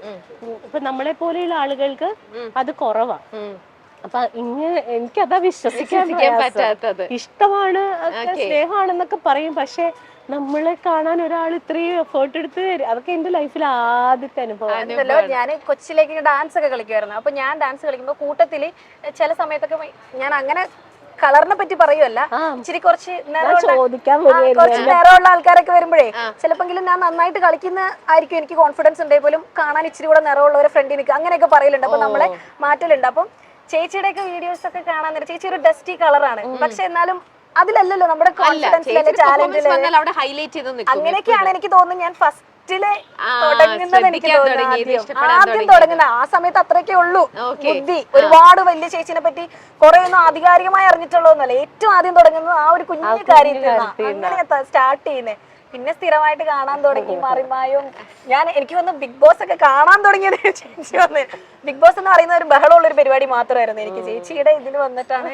ഇപ്പൊ നമ്മളെ പോലെയുള്ള ആളുകൾക്ക് അത് കുറവാ. അപ്പൊ ഇങ്ങനെ എനിക്കതാ വിശ്വസിക്കാൻ പറ്റാത്തത്. ഇഷ്ടമാണ്, സ്നേഹമാണെന്നൊക്കെ പറയും, പക്ഷെ നമ്മളെ കാണാൻ ഒരാൾ ഇത്രയും എഫേർട്ട് എടുത്ത് തരും. അതൊക്കെ എന്റെ ലൈഫിൽ ആദ്യത്തെ അനുഭവം. ഞാൻ കൊച്ചിലേക്ക് ഡാൻസ് ഒക്കെ കളിക്കുമായിരുന്നു. അപ്പൊ ഞാൻ ഡാൻസ് കളിക്കുമ്പോ കൂട്ടത്തില് ചില സമയത്തൊക്കെ ഞാൻ അങ്ങനെ കളറിനെ പറ്റി പറയുമല്ല, ഇച്ചിരി കുറച്ച് നിറമുള്ള ആൾക്കാരൊക്കെ വരുമ്പോഴേ ചിലപ്പോങ്കിലും ഞാൻ നന്നായിട്ട് കളിക്കുന്ന ആയിരിക്കും, എനിക്ക് കോൺഫിഡൻസ് ഉണ്ടെങ്കിൽ പോലും കാണാൻ ഇച്ചിരി കൂടെ നിറമുള്ളവരെ ഫ്രണ്ടിൽ നിൽക്കുക അങ്ങനെയൊക്കെ പറയലുണ്ട്. അപ്പൊ നമ്മളെ മാറ്റലുണ്ട്. അപ്പം ചേച്ചിയുടെ ഒക്കെ വീഡിയോസ് ഒക്കെ കാണാൻ നേരം ചേച്ചി ഒരു ഡസ്റ്റി കളറാണ്, പക്ഷെ എന്നാലും അതിലല്ലല്ലോ നമ്മുടെ കോൺഫിഡൻസിലെ ചാലഞ്ചിൽ അങ്ങനെയൊക്കെയാണ് എനിക്ക് തോന്നുന്നത്. ഞാൻ ഫസ്റ്റിലെ തുടങ്ങുന്നത് എനിക്ക് ആദ്യം തുടങ്ങുന്ന ആ സമയത്ത് അത്രയൊക്കെ ഉള്ളൂ ബുദ്ധി. ഒരുപാട് വലിയ ചേച്ചിനെ പറ്റി കുറെ ഒന്നും ആധികാരികമായി അറിഞ്ഞിട്ടുള്ളതൊന്നുമല്ല. ഏറ്റവും ആദ്യം തുടങ്ങുന്നത് ആ ഒരു കുഞ്ഞു കാര്യത്തിൽ അങ്ങനെ സ്റ്റാർട്ട് ചെയ്യുന്നത്. പിന്നെ സ്ഥിരമായിട്ട് കാണാൻ തുടങ്ങി മറിമായും. എനിക്ക് വന്ന് ബിഗ് ബോസ് ഒക്കെ കാണാൻ തുടങ്ങിയത് ചേച്ചി വന്ന്. ബിഗ് ബോസ് എന്ന് പറയുന്ന ഒരു ബഹളമുള്ള ഒരു പരിപാടി മാത്രമായിരുന്നു എനിക്ക്. ചേച്ചിയുടെ ഇതിൽ വന്നിട്ടാണ്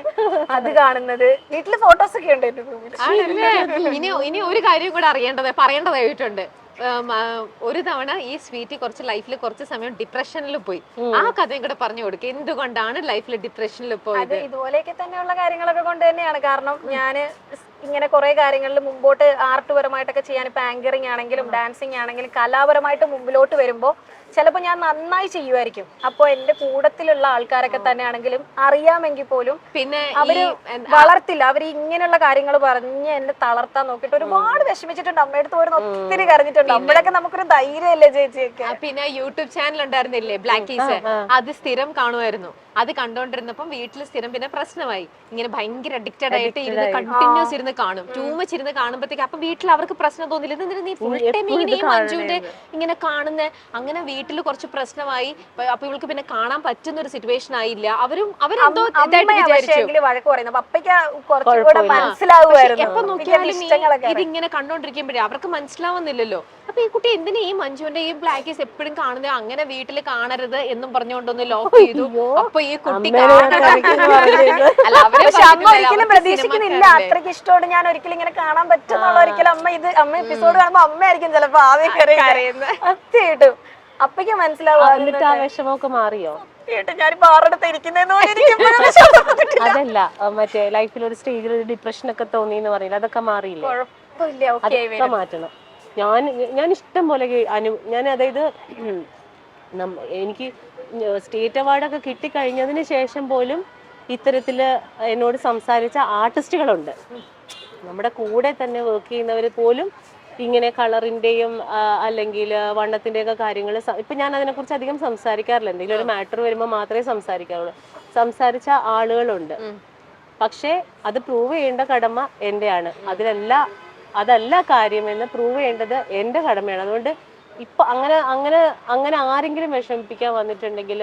അത് കാണുന്നത്. വീട്ടില് ഫോട്ടോസ് ഒക്കെ ഉണ്ട് എന്റെ റൂമിൽ. ഇനി ഒരു കാര്യം കൂടെ പറയേണ്ടതായിട്ടുണ്ട്. ഒരു തവണ ഈ സ്വീറ്റി കുറച്ച് ലൈഫിൽ കുറച്ച് സമയം ഡിപ്രഷനിൽ പോയി. ആ കഥയും കൂടെ പറഞ്ഞു കൊടുക്കുക, എന്തുകൊണ്ടാണ് ലൈഫിൽ ഡിപ്രഷനിൽ പോയത്? ഇതുപോലെയൊക്കെ തന്നെയുള്ള കാര്യങ്ങളൊക്കെ കൊണ്ട് തന്നെയാണ്. കാരണം ഞാന് ഇങ്ങനെ കുറെ കാര്യങ്ങളിൽ മുമ്പോട്ട് ആർട്ട് പരമായിട്ടൊക്കെ ചെയ്യാൻ, ഇപ്പൊ ആങ്കറിങ് ആണെങ്കിലും ഡാൻസിങ് ആണെങ്കിലും കലാപരമായിട്ട് മുമ്പിലോട്ട് വരുമ്പോ ചിലപ്പോൾ ഞാൻ നന്നായി ചെയ്യുമായിരിക്കും. അപ്പോൾ എന്റെ കൂട്ടത്തിലുള്ള ആൾക്കാരൊക്കെ തന്നെയാണെങ്കിലും അറിയാമെങ്കിൽ പോലും പിന്നെ അവര് വളർത്തില്ല. അവര് ഇങ്ങനെയുള്ള കാര്യങ്ങൾ പറഞ്ഞ് എന്നെ തളർത്താൻ നോക്കിയിട്ട് ഒരുപാട് വിഷമിച്ചിട്ടുണ്ട്. അമ്മയുടെ അടുത്ത് ഒത്തിരി കരഞ്ഞിട്ടുണ്ട്. അപ്പോഴൊക്കെ നമുക്കൊരു ധൈര്യമല്ലേ ചേച്ചിയൊക്കെ. പിന്നെ യൂട്യൂബ് ചാനൽ ഉണ്ടായിരുന്നില്ലേ ബ്ലാക്കീസ്, അത് സ്ഥിരം കാണുമായിരുന്നു. അത് കണ്ടോണ്ടിരുന്നപ്പം വീട്ടിൽ സ്ഥിരം പിന്നെ പ്രശ്നമായി. ഇങ്ങനെ ഭയങ്കര അഡിക്റ്റഡ് ആയിട്ട് ഇരുന്ന് കണ്ടിന്യൂസ് ഇരുന്ന് കാണും. ടൂമച്ച് ഇരുന്ന് കാണുമ്പോഴത്തേക്ക് അപ്പൊ വീട്ടിൽ അവർക്ക് പ്രശ്നം തോന്നില്ല, ഇത് നീ ഫുൾ ടൈം ഇങ്ങനെ മഞ്ജുവിന്റെ ഇങ്ങനെ കാണുന്ന. അങ്ങനെ വീട്ടിൽ കുറച്ച് പ്രശ്നമായി. അപ്പൊ ഇവൾക്ക് പിന്നെ കാണാൻ പറ്റുന്ന ഒരു സിറ്റുവേഷൻ ആയില്ല. അവരെന്തോ വഴക്ക് പറയുന്നു. അപ്പയ്ക്ക് കുറച്ചുകൂടെ മനസ്സിലാവുമായിരുന്നു. എപ്പൊ നോക്കിയാലും ഇതിങ്ങനെ കണ്ടോണ്ടിരിക്കുമ്പോഴേ അവർക്ക് മനസ്സിലാവുന്നില്ലല്ലോ. അപ്പൊ ഈ കുട്ടി എന്തിനാ ഈ മഞ്ജുവിന്റെ ഈ ബ്ലാക്കീസ് എപ്പോഴും കാണുന്നത്, അങ്ങനെ വീട്ടിൽ കാണരുത് എന്നും പറഞ്ഞുകൊണ്ടൊന്ന് ലോക്ക് ചെയ്തു. അപ്പൊ ഈ കുട്ടി ഒരിക്കലും പ്രതീക്ഷിക്കുന്നില്ല അത്രയ്ക്ക് ഇഷ്ടമാണ് ഞാൻ ഒരിക്കലും ഇങ്ങനെ കാണാൻ പറ്റുന്നുള്ള. ഒരിക്കലും അമ്മ എപ്പിസോഡ് കാണുമ്പോ അമ്മയായിരിക്കും ചിലപ്പോ ആദ്യം കരയുന്നത്. സത്യമായിട്ടും അപ്പയ്ക്ക് മനസ്സിലാവും. ആ വിഷമമൊക്കെ മാറിയോ? ഞാനിപ്പോ ആറടുത്ത് ഇരിക്കുന്നതെന്ന് അതല്ല, മറ്റേ ലൈഫിൽ ഒരു സ്റ്റേജിൽ ഒരു ഡിപ്രഷൻ ഒക്കെ തോന്നി എന്ന് പറയുന്നത് അതൊക്കെ മാറിയില്ലേ? അതൊക്കെ മാറ്റണം. ഞാൻ ഇഷ്ടം പോലെ ഞാൻ അതായത് എനിക്ക് സ്റ്റേറ്റ് അവാർഡൊക്കെ കിട്ടിക്കഴിഞ്ഞതിന് ശേഷം പോലും ഇത്തരത്തില് എന്നോട് സംസാരിച്ച ആർട്ടിസ്റ്റുകളുണ്ട്. നമ്മുടെ കൂടെ തന്നെ വർക്ക് ചെയ്യുന്നവർ പോലും ഇങ്ങനെ കളറിന്റെയും അല്ലെങ്കിൽ വണ്ണത്തിന്റെ ഒക്കെ കാര്യങ്ങൾ ഇപ്പൊ ഞാൻ അതിനെക്കുറിച്ച് അധികം സംസാരിക്കാറില്ല. എന്തെങ്കിലും ഒരു മാറ്റർ വരുമ്പോൾ മാത്രമേ സംസാരിക്കാറുള്ളൂ. സംസാരിച്ച ആളുകളുണ്ട്. പക്ഷെ അത് പ്രൂവ് ചെയ്യേണ്ട കടമ എന്റെയാണ്. അതല്ല കാര്യമെന്ന് പ്രൂവ് ചെയ്യേണ്ടത് എന്റെ കടമയാണ്. അതുകൊണ്ട് ഇപ്പൊ അങ്ങനെ ആരെങ്കിലും വിഷമിപ്പിക്കാൻ വന്നിട്ടുണ്ടെങ്കിൽ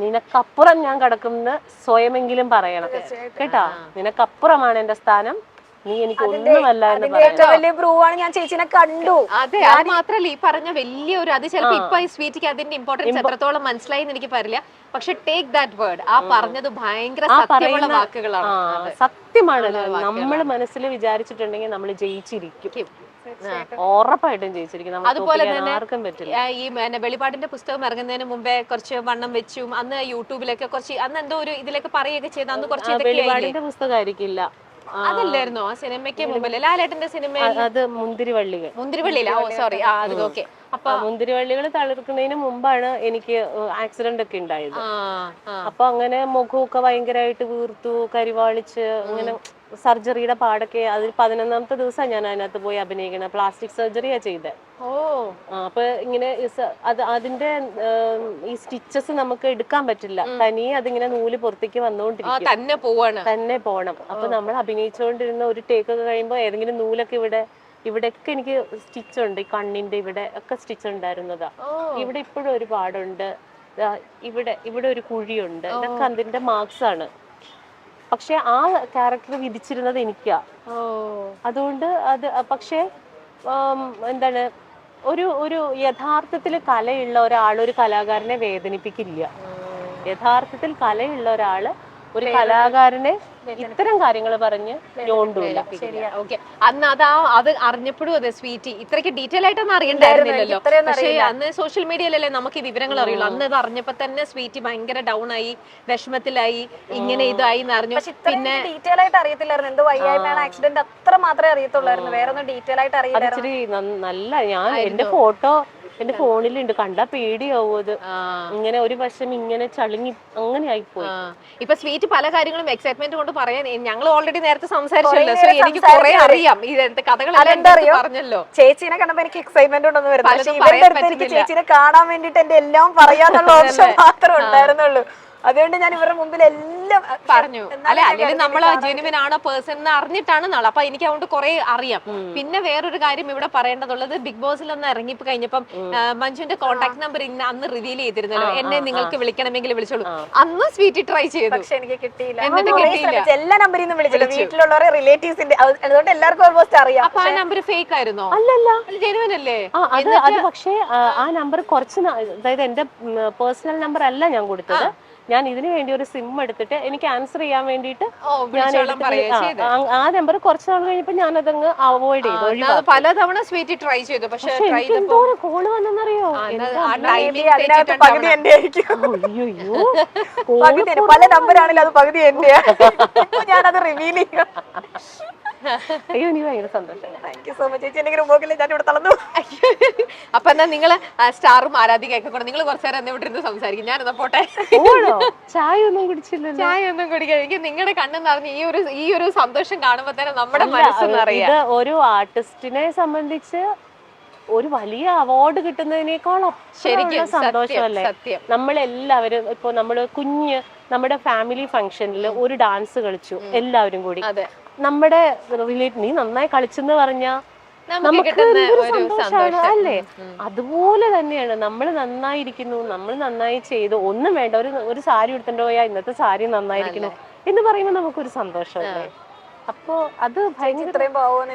നിനക്കപ്പുറം ഞാൻ കിടക്കുമെന്ന് സ്വയമെങ്കിലും പറയണം കേട്ടാ. നിനക്കപ്പുറമാണ് എന്റെ സ്ഥാനം, നീ എനിക്ക് ഒന്നുമല്ല എന്ന് ഏറ്റവും വലിയ പ്രൂവാണ്. ഞാൻ ചേച്ചിനെ കണ്ടു. അതെ, അത് മാത്രല്ല ഈ പറഞ്ഞ വലിയൊരു അത് ചിലപ്പോ ഇപ്പൊ ഈ സ്വീറ്റിക്ക് അതിന്റെ ഇമ്പോർട്ടൻസ് എത്രത്തോളം മനസ്സിലായി എന്ന് എനിക്ക് പറയില്ല. പക്ഷെ ടേക്ക് ദാറ്റ് വേർഡ്, ആ പറഞ്ഞത് ഭയങ്കര സത്യമുള്ള വാക്കുകളാണ്. സത്യമാണ്. നമ്മൾ മനസ്സിൽ വിചാരിച്ചിട്ടുണ്ടെങ്കിൽ നമ്മൾ ജയിച്ചിരിക്കും, ഉറപ്പായിട്ടും ജയിച്ചിരിക്കും. അതുപോലെ തന്നെ ഈ വെളിപാടിന്റെ പുസ്തകം ഇറങ്ങുന്നതിന് മുമ്പേ കുറച്ച് വണ്ണം വെച്ചും അന്ന് യൂട്യൂബിലൊക്കെ കുറച്ച് അന്ന് എന്തോ ഒരു ഇതിലൊക്കെ പറയുകയൊക്കെ ചെയ്ത് അന്ന് കുറച്ച് വെളിപാടിന്റെ പുസ്തകം ആയിരിക്കില്ല, അതല്ലായിരുന്നോ ആ സിനിമയ്ക്ക് മുമ്പല്ലേ ലാലേട്ടന്റെ സിനിമ? അത് മുന്തിരിവള്ളിയില. ഓ സോറി, അത് ഓക്കെ. അപ്പൊ മുന്തിരിവള്ളികൾ തളിർക്കുന്നതിന് മുമ്പാണ് എനിക്ക് ആക്സിഡന്റ് ഒക്കെ ഉണ്ടായത്. അപ്പൊ അങ്ങനെ മുഖമൊക്കെ ഭയങ്കരമായിട്ട് വീർത്തു, കരിവാളിച്ച്, അങ്ങനെ സർജറിയുടെ പാടൊക്കെ. അതിൽ 11ാമത്തെ ദിവസം ഞാൻ അതിനകത്ത് പോയി അഭിനയിക്കണം. പ്ലാസ്റ്റിക് സർജറിയാ ചെയ്തത്. അപ്പൊ ഇങ്ങനെ അതിന്റെ ഈ സ്റ്റിച്ചസ് നമുക്ക് എടുക്കാൻ പറ്റില്ല, തനിയെ അതിങ്ങനെ നൂല് പുറത്തേക്ക് വന്നുകൊണ്ടിരിക്കും, തന്നെ പോണം. അപ്പൊ നമ്മൾ അഭിനയിച്ചുകൊണ്ടിരുന്ന ഒരു ടേക്ക് ഒക്കെ കഴിയുമ്പോ ഏതെങ്കിലും നൂലൊക്കെ ഇവിടെയൊക്കെ എനിക്ക് സ്റ്റിച്ച് ഉണ്ട്. ഈ കണ്ണിന്റെ ഇവിടെ ഒക്കെ സ്റ്റിച്ച് ഉണ്ടായിരുന്നതാ. ഇവിടെ ഇപ്പോഴും ഒരു പാടുണ്ട്. ഇവിടെ ഒരു കുഴിയുണ്ട്. ഇതൊക്കെ അതിന്റെ മാർക്സ് ആണ്. പക്ഷെ ആ ക്യാരക്ടർ വിധിച്ചിരുന്നത് എനിക്കാ. അതുകൊണ്ട് അത് പക്ഷെ എന്താണ്, ഒരു യഥാർത്ഥത്തിൽ കലയുള്ള ഒരാൾ ഒരു കലാകാരനെ വേദനിപ്പിക്കില്ല. യഥാർത്ഥത്തിൽ കലയുള്ള ഒരാള് ഒരു കലാകാരനെ ഇത്തരം കാര്യങ്ങൾ പറഞ്ഞ് ഞോണ്ടൂല. അന്ന് അത് അറിഞ്ഞപ്പോഴും അതെ സ്വീറ്റി ഇത്രയ്ക്ക് ഡീറ്റെയിൽ ആയിട്ടൊന്നും അറിയണ്ടായിരുന്നില്ലല്ലോ. പക്ഷേ അന്ന് സോഷ്യൽ മീഡിയയിലല്ലേ നമുക്ക് ഈ വിവരങ്ങൾ അറിയുള്ളൂ. അന്ന് അത് അറിഞ്ഞപ്പോ തന്നെ സ്വീറ്റി ഭയങ്കര ഡൗൺ ആയി, വിഷമത്തിലായി, ഇങ്ങനെ ഇതായി അറിഞ്ഞു. പിന്നെ ഡീറ്റെയിൽ ആയിട്ട് അറിയത്തില്ലായിരുന്നു. എന്തോ വയ്യായ്മയാണ്, ആക്സിഡന്റ്, അത്ര മാത്രമേ അറിയത്തുള്ളായിരുന്നു. വേറെ ഒന്നും ഡീറ്റെയിൽ ആയിട്ട് അറിയില്ല. നല്ല ഞാൻ എന്റെ ഫോട്ടോ എന്റെ ഫോണിലുണ്ട്, കണ്ടാ പേടിയാവും. അത് ഇങ്ങനെ ഒരു വശം ഇങ്ങനെ ചളുങ്ങി അങ്ങനെ ആയിപ്പോയി. ഇപ്പൊ സ്വീറ്റ് പല കാര്യങ്ങളും എക്സൈറ്റ്മെന്റ് കൊണ്ട് പറയാൻ ഞങ്ങൾ ഓൾറെഡി നേരത്തെ സംസാരിച്ചല്ലോ. സോ എനിക്ക് കുറെ അറിയാം ഇതെന്ത് കഥകളെല്ലാം പറഞ്ഞല്ലോ. ചേച്ചീനെ കണ്ടപ്പോ എനിക്ക് എക്സൈറ്റ്മെന്റ് ഉണ്ടെന്ന് വരുന്നത്. എനിക്ക് ചേച്ചീനെ കാണാൻ വേണ്ടിട്ട് എന്റെ എല്ലാം പറയാനുള്ള ഓപ്ഷൻ മാത്രമേ ഉണ്ടായിരുന്നുള്ളൂ. അതുകൊണ്ട് ഞാൻ ഇവരുടെ മുമ്പിൽ എല്ലാം പറഞ്ഞു. അല്ലെ അല്ലെങ്കിൽ നമ്മൾ ജെനുവിൻ ആണോ പേഴ്സൺ എന്ന് അറിഞ്ഞിട്ടാണ് നാളെ. അപ്പൊ എനിക്ക് അതുകൊണ്ട് കുറെ അറിയാം. പിന്നെ വേറൊരു കാര്യം ഇവിടെ പറയേണ്ടതുള്ളത്, ബിഗ് ബോസിൽ ഒന്ന് ഇറങ്ങി കഴിഞ്ഞപ്പം മഞ്ജുവിന്റെ കോൺടാക്ട് നമ്പർ ഇന്ന് അന്ന് റിവീൽ ചെയ്തിരുന്നല്ലോ, എന്നെ നിങ്ങൾക്ക് വിളിക്കണമെങ്കിൽ വിളിച്ചോളൂ. അന്ന് സ്വീറ്റ് ട്രൈ ചെയ്തു, പക്ഷെ എനിക്ക് കിട്ടിയില്ല. എന്നിട്ട് കിട്ടിയില്ല. എല്ലാ നമ്പറിൽ നിന്നും വിളിച്ചില്ല, വീട്ടിലുള്ളവരെ റിലേറ്റീവ്സിന്റെ, അതുകൊണ്ട് എല്ലാവർക്കും ഓൾമോസ്റ്റ് അറിയാം. അപ്പൊ ആ നമ്പർ ഫേക്ക് ആയിരുന്നോ? അല്ലല്ല, ജെനുവിൻ അല്ലേ? അത് പക്ഷേ ആ നമ്പർ കുറച്ച് അതായത് എന്റെ പേഴ്സണൽ നമ്പർ അല്ല ഞാൻ കൊടുത്തത്. ഞാൻ ഇതിനു വേണ്ടി ഒരു സിം എടുത്തിട്ട് എനിക്ക് ആൻസർ ചെയ്യാൻ വേണ്ടിട്ട് ആ നമ്പർ കുറച്ച് നാൾ കഴിഞ്ഞപ്പോ ഞാൻ അതങ്ങ് അവോയ്ഡ് ചെയ്തു. പലതവണ സ്വീറ്റ് ട്രൈ ചെയ്തു, പക്ഷെ എന്തോരം കോള് വന്നെന്നറിയോ? പകുതി എന്റെ ആയിരിക്കും. അയ്യോ, പല നമ്പറാണെങ്കിലും അത് പകുതി എന്റെയാ. ഞാനത് റിവീൽ ചെയ്യാം. അയ്യോ, നീ ഭയങ്കര സന്തോഷം. താങ്ക് യു സോ മച്ച് ചേച്ചി. എനിക്ക് മുമ്പിൽ ഞാൻ ഇവിടെ തളർന്നു. അപ്പൊ എന്നാ നിങ്ങള് സ്റ്റാറും ആരാധികയൊക്കെ കൂടെ നിങ്ങൾ കുറച്ചു നേരം ഇവിടെ ഇരുന്ന് സംസാരിക്കും, ഞാനെന്നാ പോട്ടെ. ചായ ഒന്നും കുടിച്ചില്ല. ചായ ഒന്നും കുടിക്കാൻ എനിക്ക് നിങ്ങളുടെ കണ്ണ് നിറഞ്ഞ് ഈ ഒരു സന്തോഷം കാണുമ്പോ തന്നെ നമ്മുടെ മനസ്സെന്നറിയാം. ഇത് ഒരു ആർട്ടിസ്റ്റിനെ സംബന്ധിച്ച് ഒരു വലിയ അവാർഡ് കിട്ടുന്നതിനേക്കാളും ശരിക്കും സന്തോഷമല്ലേ? നമ്മളെല്ലാവരും ഇപ്പൊ നമ്മുടെ ഫാമിലി ഫംഗ്ഷനിൽ ഒരു ഡാൻസ് കളിച്ചു എല്ലാവരും കൂടി. നമ്മുടെ നീ നന്നായി കളിച്ചെന്ന് പറഞ്ഞാ നമുക്ക് സന്തോഷമാണ് അല്ലേ? അതുപോലെ തന്നെയാണ് നമ്മൾ നന്നായിരിക്കുന്നു, നമ്മൾ നന്നായി ചെയ്തു, ഒന്നും വേണ്ട, ഒരു സാരി എടുത്തിട്ട് പോയാ ഇന്നത്തെ സാരി നന്നായിരിക്കുന്നു എന്ന് പറയുമ്പോൾ നമുക്കൊരു സന്തോഷമല്ലേ? അപ്പൊ അത് ഭയങ്കര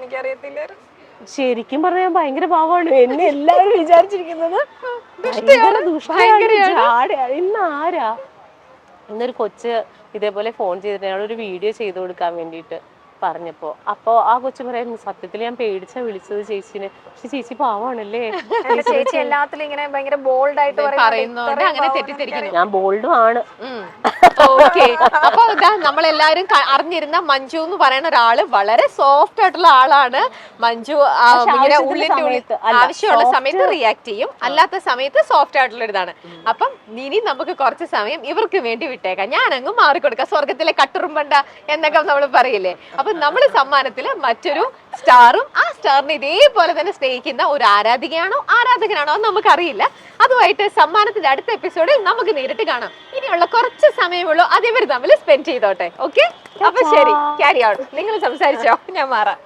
എനിക്കറിയത്തില്ല. ശരിക്കും പറഞ്ഞാൽ ഭയങ്കര പാവമാണ്. എന്നെ എല്ലാവരും വിചാരിച്ചിരിക്കുന്നത് ഇന്ന് ആരാ. ഇന്നൊരു കൊച്ച് ഇതേപോലെ ഫോൺ ചെയ്തിട്ട് ഒരു വീഡിയോ ചെയ്തു കൊടുക്കാൻ വേണ്ടിയിട്ട് പറഞ്ഞപ്പോ ആ കൊച്ചു പറയുന്നു, സത്യത്തിൽ ഞാൻ പേടിച്ച വിളിച്ചത് ചേച്ചിനെ, പക്ഷെ ചേച്ചി പാവാണല്ലേ. ചേച്ചി എല്ലാത്തിലും ഇങ്ങനെ ഭയങ്കര ബോൾഡ് ആയിട്ട് പറയുന്നോണ്ട് അങ്ങനെ തെറ്റിദ്ധരിക്കുന്നു. ഞാൻ ബോൾഡും ആണ്. ഓക്കെ, അപ്പൊ ഇതാ നമ്മളെല്ലാരും അറിഞ്ഞിരുന്ന മഞ്ജു എന്ന് പറയുന്ന ഒരാള് വളരെ സോഫ്റ്റ് ആയിട്ടുള്ള ആളാണ്. മഞ്ജു ഇങ്ങനെ ഉള്ളിന്റെ ഉള്ളിൽ ആവശ്യമുള്ള സമയത്ത് റിയാക്ട് ചെയ്യും, അല്ലാത്ത സമയത്ത് സോഫ്റ്റ് ആയിട്ടുള്ള ഇതാണ്. അപ്പം ഇനി നമുക്ക് കുറച്ച് സമയം ഇവർക്ക് വേണ്ടി വിട്ടേക്കാം. ഞാൻ അങ്ങ് മാറിക്കൊടുക്കാം, സ്വർഗത്തിലെ കട്ടുറുമ്പണ്ട എന്നൊക്കെ നമ്മൾ പറയില്ലേ. അപ്പൊ നമ്മള് സമ്മാനത്തില് മറ്റൊരു സ്റ്റാറും ആ സ്റ്റാറിനെ ഇതേപോലെ തന്നെ സ്നേഹിക്കുന്ന ഒരു ആരാധകനാണോ എന്ന് നമുക്കറിയില്ല. അതുമായിട്ട് സമ്മാനത്തിന്റെ അടുത്ത എപ്പിസോഡിൽ നമുക്ക് നേരിട്ട് കാണാം. ഇനിയുള്ള കുറച്ച് സമയമുള്ളൂ, അത് ഇവർ തമ്മിൽ സ്പെൻഡ് ചെയ്തോട്ടെ. ഓക്കെ, അപ്പൊ ശരി, ക്യാരി ഔട്ട്. നിങ്ങൾ സംസാരിച്ചോ, ഞാൻ മാറാം.